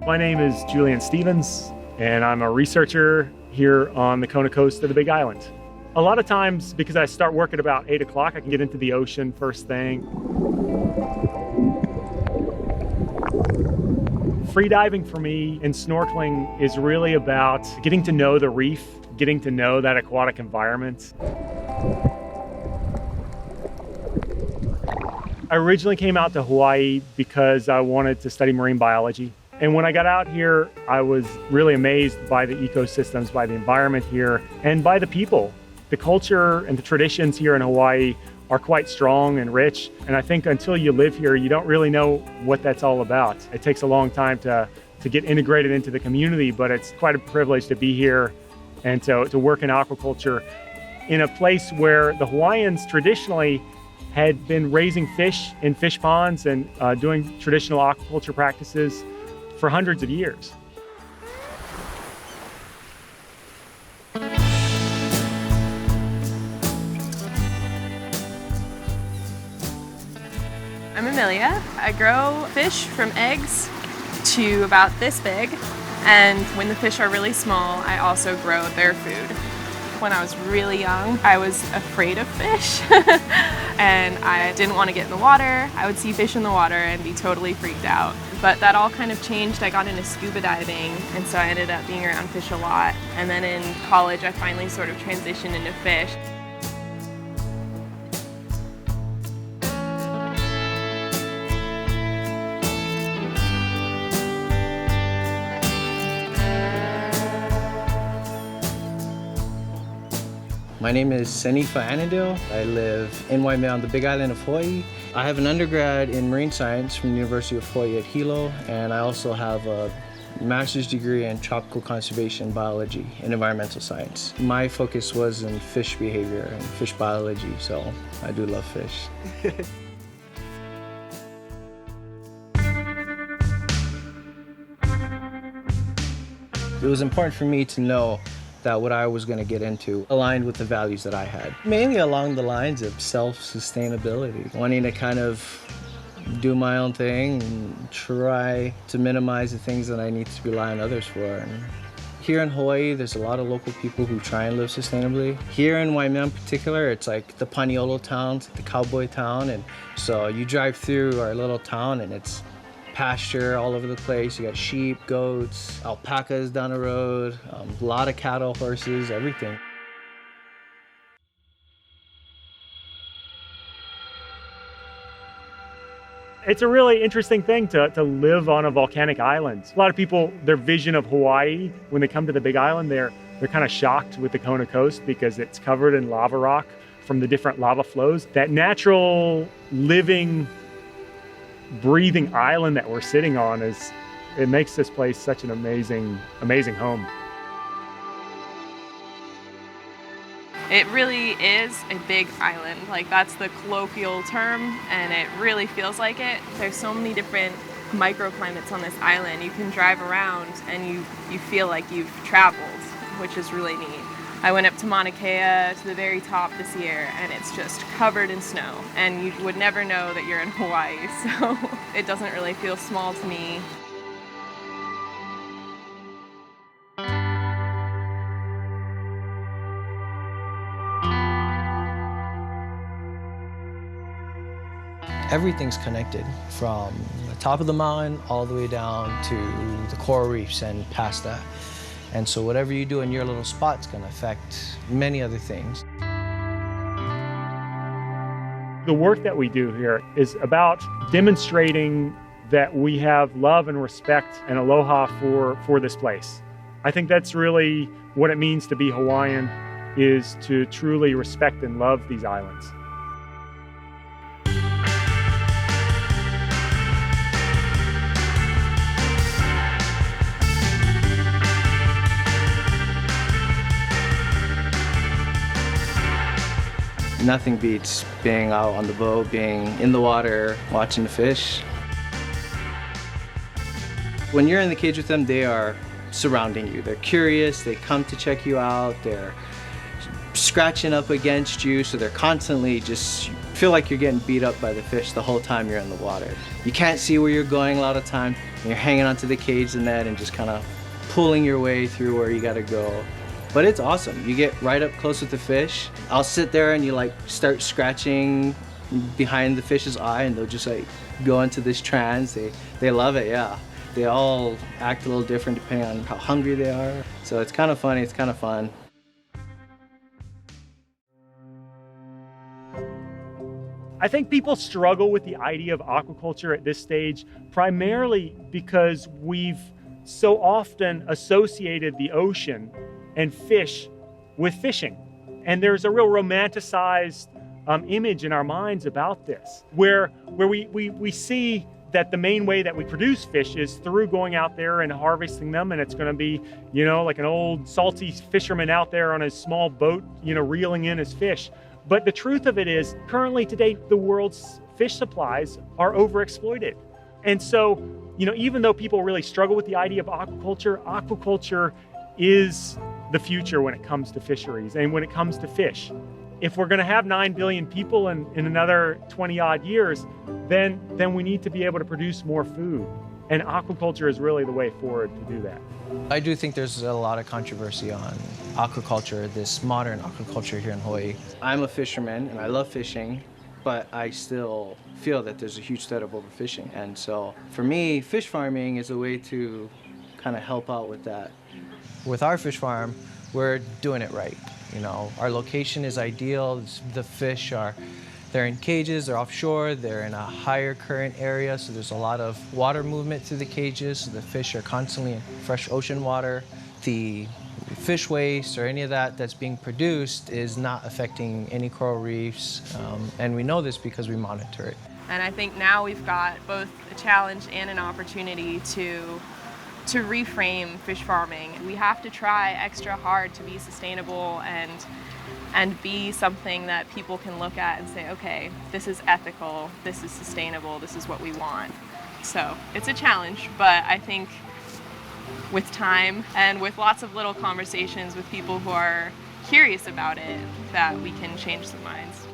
My name is Julian Stevens, and I'm a researcher here on the Kona coast of the Big Island. A lot of times, because I start work at about 8 o'clock, I can get into the ocean first thing. Freediving for me and snorkeling is really about getting to know the reef, getting to know that aquatic environment. I originally came out to Hawaii because I wanted to study marine biology. And when I got out here, I was really amazed by the ecosystems, by the environment here, and by the people. The culture and the traditions here in Hawaii are quite strong and rich. And I think until you live here, you don't really know what that's all about. It takes a long time to get integrated into the community, but it's quite a privilege to be here and to work in aquaculture in a place where the Hawaiians traditionally had been raising fish in fish ponds and doing traditional aquaculture practices for hundreds of years. I'm Amelia. I grow fish from eggs to about this big, and when the fish are really small, I also grow their food. When I was really young, I was afraid of fish and I didn't want to get in the water. I would see fish in the water and be totally freaked out. But that all kind of changed. I got into scuba diving, and so I ended up being around fish a lot. And then in college, I finally sort of transitioned into fish. My name is Senifa Anadil. I live in Waimea on the Big Island of Hawaii. I have an undergrad in marine science from the University of Hawaii at Hilo, and I also have a master's degree in tropical conservation biology and environmental science. My focus was in fish behavior and fish biology, so I do love fish. It was important for me to know that what I was going to get into aligned with the values that I had. Mainly along the lines of self-sustainability, wanting to kind of do my own thing and try to minimize the things that I need to rely on others for. And here in Hawaii, there's a lot of local people who try and live sustainably. Here in Waimea in particular, it's like the Paniolo town, it's the cowboy town, and so you drive through our little town and it's pasture all over the place. You got sheep, goats, alpacas down the road, a lot of cattle, horses, everything. It's a really interesting thing to live on a volcanic island. A lot of people, their vision of Hawaii, when they come to the Big Island, they're kind of shocked with the Kona coast because it's covered in lava rock from the different lava flows. That natural, living, breathing island that we're sitting on it makes this place such an amazing home. It really is a big island. Like, that's the colloquial term, and it really feels like it. There's so many different microclimates on this island. You can drive around and you feel like you've traveled, which is really neat. I went up to Mauna Kea to the very top this year, and it's just covered in snow, and you would never know that you're in Hawaii, so it doesn't really feel small to me. Everything's connected from the top of the mountain all the way down to the coral reefs and past that. And so whatever you do in your little spot's gonna affect many other things. The work that we do here is about demonstrating that we have love and respect and aloha for this place. I think that's really what it means to be Hawaiian, is to truly respect and love these islands. Nothing beats being out on the boat, being in the water, watching the fish. When you're in the cage with them, they are surrounding you. They're curious, they come to check you out, they're scratching up against you, so they're constantly just feel like you're getting beat up by the fish the whole time you're in the water. You can't see where you're going a lot of time, and you're hanging onto the cage and net and just kind of pulling your way through where you gotta go. But it's awesome. You get right up close with the fish. I'll sit there and you like start scratching behind the fish's eye, and they'll just like go into this trance. They love it, yeah. They all act a little different depending on how hungry they are. So it's kind of funny, it's kind of fun. I think people struggle with the idea of aquaculture at this stage primarily because we've so often associated the ocean and fish with fishing. And there's a real romanticized image in our minds about this, where we see that the main way that we produce fish is through going out there and harvesting them, and it's going to be, like an old salty fisherman out there on his small boat, reeling in his fish. But the truth of it is, currently today, the world's fish supplies are overexploited. And so, even though people really struggle with the idea of aquaculture is the future when it comes to fisheries and when it comes to fish. If we're going to have 9 billion people in another 20 odd years, then we need to be able to produce more food. And aquaculture is really the way forward to do that. I do think there's a lot of controversy on aquaculture, this modern aquaculture here in Hawaii. I'm a fisherman and I love fishing, but I still feel that there's a huge threat of overfishing. And so for me, fish farming is a way to kind of help out with that. With our fish farm, we're doing it right. Our location is ideal. The fish they're in cages, they're offshore, they're in a higher current area, so there's a lot of water movement through the cages. So the fish are constantly in fresh ocean water. The fish waste or any of that's being produced is not affecting any coral reefs, and we know this because we monitor it. And I think now we've got both a challenge and an opportunity to reframe fish farming. We have to try extra hard to be sustainable and be something that people can look at and say, okay, this is ethical, this is sustainable, this is what we want. So it's a challenge, but I think with time and with lots of little conversations with people who are curious about it, that we can change some minds.